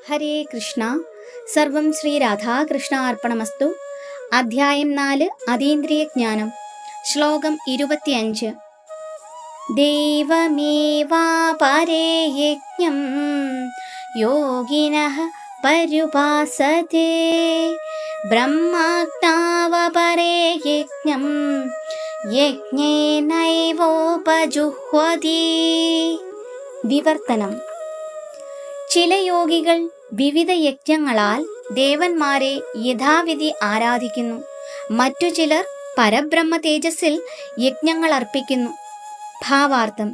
ഹരേ കൃഷ്ണ. സർവം ശ്രീ രാധാകൃഷ്ണ അർപ്പണമസ്തു. അധ്യായം 4 അതീന്ദ്രിയജ്ഞാനം. ശ്ലോകം 25. ദേവമേവാപരേ യജ്ഞം യോഗിനഃ പര്യുപാസതേ ബ്രഹ്മാജ്ഞാവപരേ യജ്ഞം യജ്ഞേനൈവോപജുഹ്വതി. വിവർത്തനം. ചില യോഗികൾ വിവിധ യജ്ഞങ്ങളാൽ ദേവന്മാരെ യഥാവിധി ആരാധിക്കുന്നു. മറ്റു ചിലർ പരബ്രഹ്മ തേജസ്സിൽ യജ്ഞങ്ങൾ അർപ്പിക്കുന്നു. ഭാവാർത്ഥം: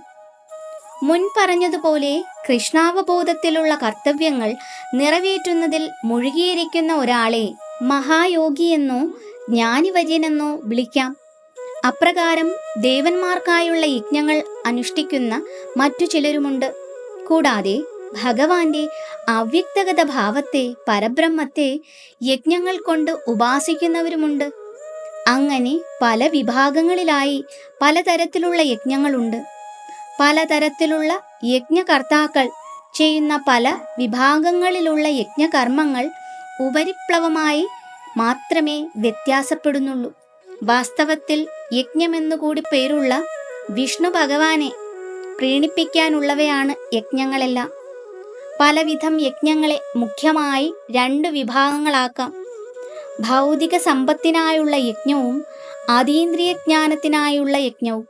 മുൻ പറഞ്ഞതുപോലെ കൃഷ്ണാവബോധത്തിലുള്ള കർത്തവ്യങ്ങൾ നിറവേറ്റുന്നതിൽ മുഴുകിയിരിക്കുന്ന ഒരാളെ മഹായോഗിയെന്നോ ജ്ഞാനിവര്യനെന്നോ വിളിക്കാം. അപ്രകാരം ദേവന്മാർക്കായുള്ള യജ്ഞങ്ങൾ അനുഷ്ഠിക്കുന്ന മറ്റു ചിലരുമുണ്ട്. കൂടാതെ ഭഗവാന്റെ അവ്യക്തഗത ഭാവത്തെ, പരബ്രഹ്മത്തെ യജ്ഞങ്ങൾ കൊണ്ട് ഉപാസിക്കുന്നവരുമുണ്ട്. അങ്ങനെ പല വിഭാഗങ്ങളിലായി പലതരത്തിലുള്ള യജ്ഞങ്ങളുണ്ട്. പലതരത്തിലുള്ള യജ്ഞകർത്താക്കൾ ചെയ്യുന്ന പല വിഭാഗങ്ങളിലുള്ള യജ്ഞകർമ്മങ്ങൾ ഉപരിപ്ലവമായി മാത്രമേ വ്യത്യാസപ്പെടുന്നുള്ളൂ. വാസ്തവത്തിൽ യജ്ഞമെന്നുകൂടി പേരുള്ള വിഷ്ണു ഭഗവാനെ പ്രീണിപ്പിക്കാനുള്ളവയാണ് യജ്ഞങ്ങളെല്ലാം. പലവിധം യജ്ഞങ്ങളെ മുഖ്യമായി 2 വിഭാഗങ്ങളാക്കാം: ഭൗതിക സമ്പത്തിനായുള്ള യജ്ഞവും അതീന്ദ്രിയജ്ഞാനത്തിനായുള്ള യജ്ഞവും.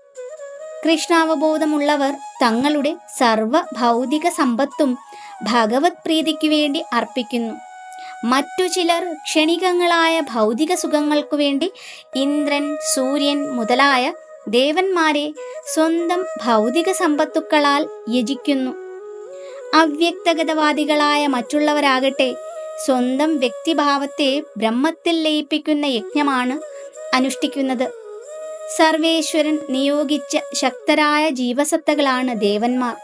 കൃഷ്ണാവബോധമുള്ളവർ തങ്ങളുടെ സർവ ഭൗതിക സമ്പത്തും ഭഗവത് പ്രീതിക്കു വേണ്ടി അർപ്പിക്കുന്നു. മറ്റു ചിലർ ക്ഷണികങ്ങളായ ഭൗതിക സുഖങ്ങൾക്കു വേണ്ടി ഇന്ദ്രൻ, സൂര്യൻ മുതലായ ദേവന്മാരെ സ്വന്തം ഭൗതിക സമ്പത്തുക്കളാൽ യജിക്കുന്നു. അവ്യക്തഗതവാദികളായ മറ്റുള്ളവരാകട്ടെ സ്വന്തം വ്യക്തിഭാവത്തെ ബ്രഹ്മത്തിൽ ലയിപ്പിക്കുന്ന യജ്ഞമാണ് അനുഷ്ഠിക്കുന്നത്. സർവേശ്വരൻ നിയോഗിച്ച ശക്തരായ ജീവസത്തകളാണ് ദേവന്മാർ.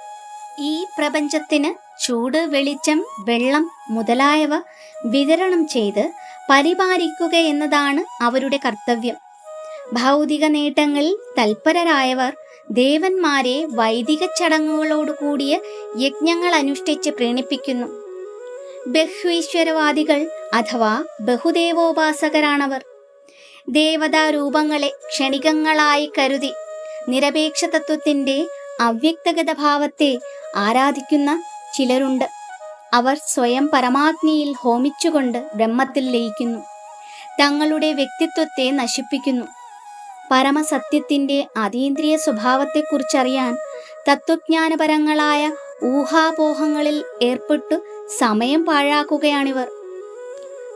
ഈ പ്രപഞ്ചത്തിന് ചൂട്, വെളിച്ചം, വെള്ളം മുതലായവ വിതരണം ചെയ്ത് പരിപാലിക്കുക എന്നതാണ് അവരുടെ കർത്തവ്യം. ഭൗതിക നേട്ടങ്ങളിൽ തൽപരരായവർ ദേവന്മാരെ വൈദിക ചടങ്ങുകളോടുകൂടിയ യജ്ഞങ്ങൾ അനുഷ്ഠിച്ച് പ്രീണിപ്പിക്കുന്നു. ബഹ്വീശ്വരവാദികൾ അഥവാ ബഹുദേവോപാസകരാണവർ. ദേവതാരൂപങ്ങളെ ക്ഷണികങ്ങളായി കരുതി നിരപേക്ഷ തത്വത്തിൻ്റെ അവ്യക്തഗത ഭാവത്തെ ആരാധിക്കുന്ന ചിലരുണ്ട്. അവർ സ്വയം പരമാഗ്നിയിൽ ഹോമിച്ചുകൊണ്ട് ബ്രഹ്മത്തിൽ ലയിക്കുന്നു. തങ്ങളുടെ വ്യക്തിത്വത്തെ നശിപ്പിക്കുന്നു. പരമസത്യത്തിൻ്റെ അതീന്ദ്രിയ സ്വഭാവത്തെക്കുറിച്ചറിയാൻ തത്വജ്ഞാനപരങ്ങളായ ഊഹാപോഹങ്ങളിൽ ഏർപ്പെട്ടു സമയം പാഴാക്കുകയാണിവർ.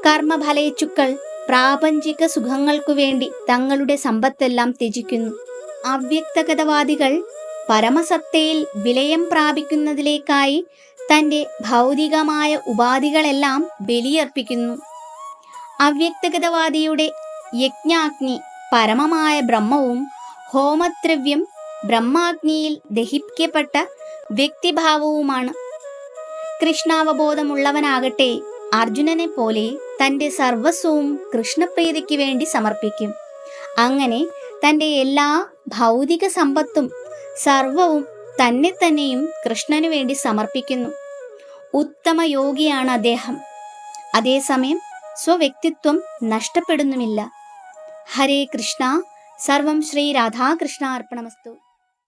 കർമ്മഫലേച്ഛുക്കൾ പ്രാപഞ്ചിക സുഖങ്ങൾക്കു വേണ്ടി തങ്ങളുടെ സമ്പത്തെല്ലാം ത്യജിക്കുന്നു. അവ്യക്തഗതവാദികൾ പരമസത്തയിൽ വിലയം പ്രാപിക്കുന്നതിലേക്കായി തൻ്റെ ഭൗതികമായ ഉപാധികളെല്ലാം ബലിയർപ്പിക്കുന്നു. അവ്യക്തഗതവാദിയുടെ യജ്ഞാഗ്നി പരമമായ ബ്രഹ്മവും ഹോമദ്രവ്യം ബ്രഹ്മാഗ്നിയിൽ ദഹിപ്പിക്കപ്പെട്ട വ്യക്തിഭാവവുമാണ്. കൃഷ്ണാവബോധമുള്ളവനാകട്ടെ അർജുനനെ പോലെ തൻ്റെ സർവസ്വവും കൃഷ്ണപ്രീതിക്ക് വേണ്ടി സമർപ്പിക്കും. അങ്ങനെ തൻ്റെ എല്ലാ ഭൗതിക സമ്പത്തും സർവവും തന്നെയും കൃഷ്ണനു വേണ്ടി സമർപ്പിക്കുന്നു. ഉത്തമ യോഗിയാണ് അദ്ദേഹം. അതേസമയം സ്വവ്യക്തിത്വം നഷ്ടപ്പെടുന്നുമില്ല. ഹരേ കൃഷ്ണ. സർവം ശ്രീ രാധാകൃഷ്ണ അർപ്പണമസ്തു.